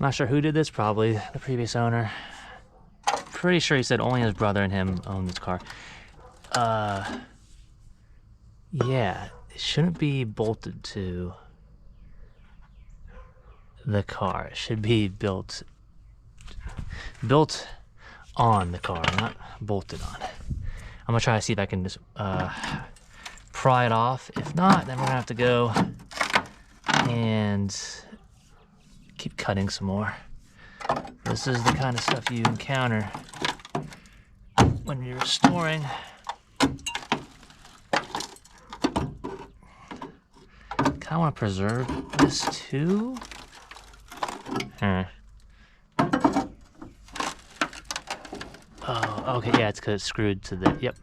Not sure who did this, probably the previous owner. Pretty sure he said only his brother and him owned this car. Yeah, it shouldn't be bolted to the car. It should be built on the car, not bolted on. I'm gonna try to see if I can just pry it off. If not, then we're gonna have to go and keep cutting some more. This is the kind of stuff you encounter when you're restoring. Kind of want to preserve this too. Oh, okay, yeah, it's because it's screwed to the, yep.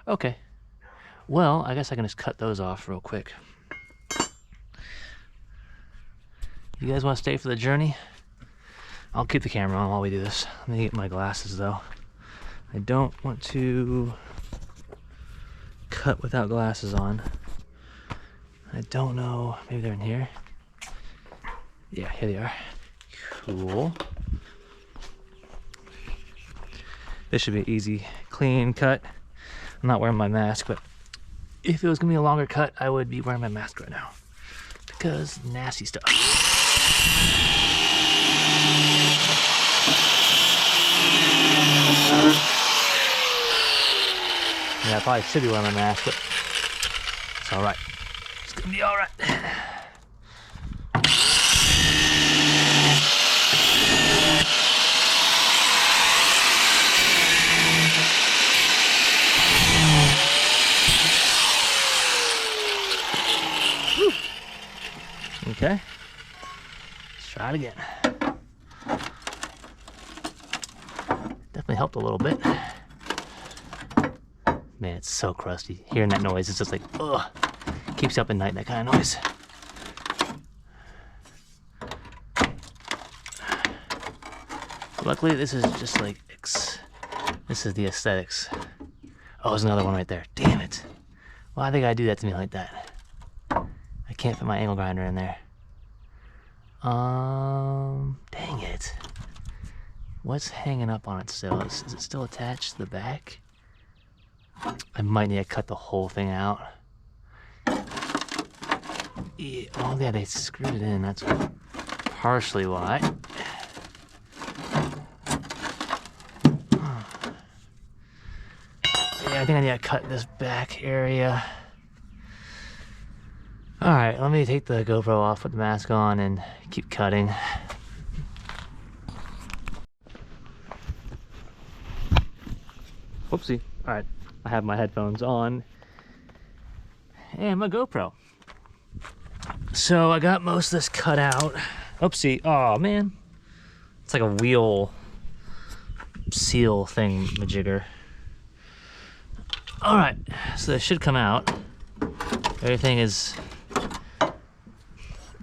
Okay, well, I guess I can just cut those off real quick. You guys want to stay for the journey? I'll keep the camera on while we do this. Let me get my glasses though. I don't want to cut without glasses on. I don't know, maybe they're in here. Yeah, here they are. Cool. This should be an easy, clean cut. I'm not wearing my mask, but if it was gonna be a longer cut, I would be wearing my mask right now. Because nasty stuff. Yeah, I probably should be wearing my mask, but it's all right. It's gonna be all right. Whew. Okay, let's try it again. Definitely helped a little bit. Man, it's so crusty. Hearing that noise, it's just like, ugh. Keeps you up at night, that kind of noise. Luckily, this is just like, this is the aesthetics. Oh, there's another one right there. Damn it. Why they gotta do that to me like that? I can't fit my angle grinder in there. Dang it. What's hanging up on it still? Is it still attached to the back? I might need to cut the whole thing out. Yeah, oh yeah, they screwed it in. That's partially why. Yeah, I think I need to cut this back area. All right, let me take the GoPro off, put the mask on, and keep cutting. Whoopsie. All right, I have my headphones on and my GoPro. So I got most of this cut out. Oopsie. Oh man, it's like a wheel seal thing majigger. All right, so this should come out. Everything is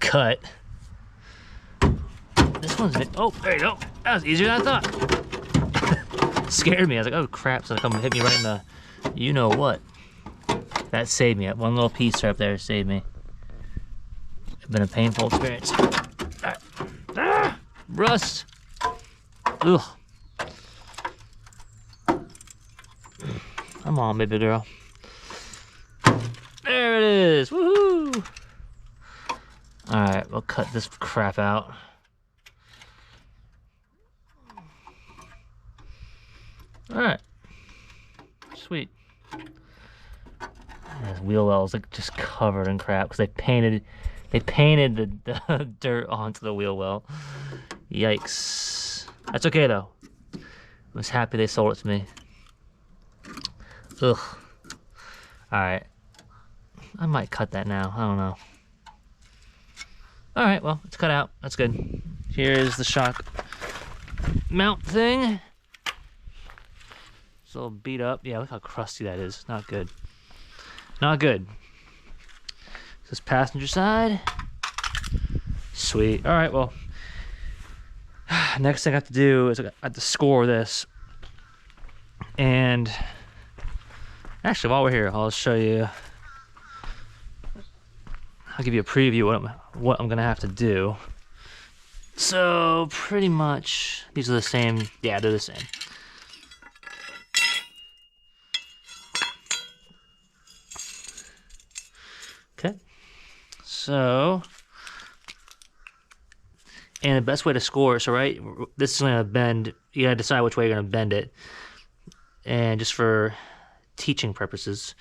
cut. This one's, oh, there you go. That was easier than I thought. Scared me. I was like, oh crap, it's gonna come hit me right in the, you know what. That saved me. That one little piece right up there saved me. It's been a painful experience. Ah, rust. Ugh. Come on, baby girl. There it is. Woohoo! All right, we'll cut this crap out. All right. Sweet. This wheel well is like just covered in crap because they painted the dirt onto the wheel well. Yikes. That's okay though. I was happy they sold it to me. Ugh. Alright. I might cut that now. I don't know. Alright, well, it's cut out. That's good. Here's the shock mount thing. It's a little beat up. Yeah, look how crusty that is. Not good. Not good. This passenger side. Sweet. Alright, well. Next thing I have to do is I have to score this. And actually, while we're here, I'll show you. I'll give you a preview of what I'm gonna have to do. So pretty much these are the same. Yeah, they're the same. Okay. So, and the best way to score, so right, this is gonna bend, you gotta decide which way you're gonna bend it. And just for teaching purposes,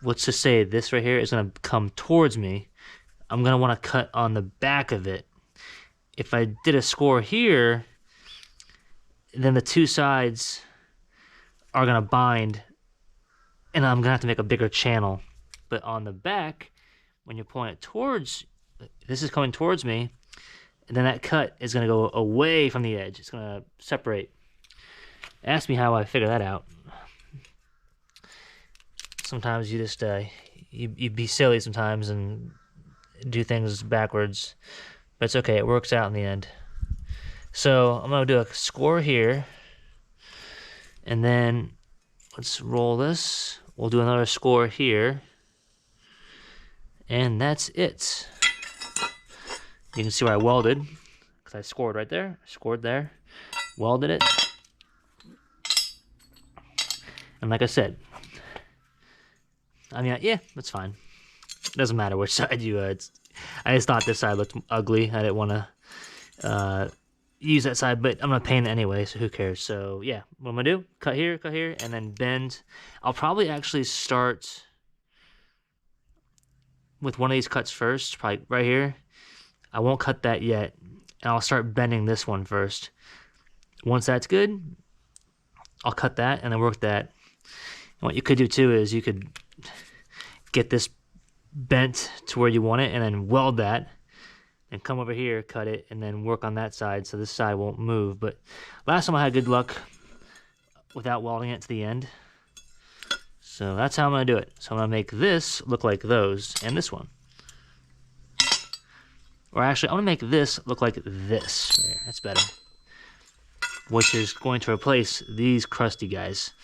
let's just say this right here is gonna come towards me. I'm gonna wanna cut on the back of it. If I did a score here, then the two sides are gonna bind and I'm gonna have to make a bigger channel. But on the back, when you're pulling it towards, this is coming towards me, and then that cut is gonna go away from the edge. It's gonna separate. Ask me how I figure that out. Sometimes you just, you be silly sometimes and do things backwards. But it's okay, it works out in the end. So I'm gonna do a score here, and then let's roll this. We'll do another score here, and that's it. You can see where I welded, because I scored right there, scored there, welded it. And like I said, I mean, yeah, that's fine. It doesn't matter which side you, I just thought this side looked ugly. I didn't want to use that side, but I'm going to paint it anyway, so who cares? So yeah, what I'm going to do, cut here, and then bend. I'll probably actually start with one of these cuts first, probably right here. I won't cut that yet, and I'll start bending this one first. Once that's good, I'll cut that and then work that. And what you could do too is you could get this bent to where you want it and then weld that and come over here, cut it, and then work on that side so this side won't move. But last time I had good luck without welding it to the end. So that's how I'm going to do it. So I'm going to make this look like those and this one. Or actually, I'm going to make this look like this. There, that's better. Which is going to replace these crusty guys.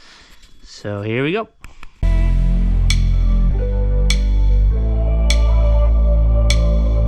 So here we go.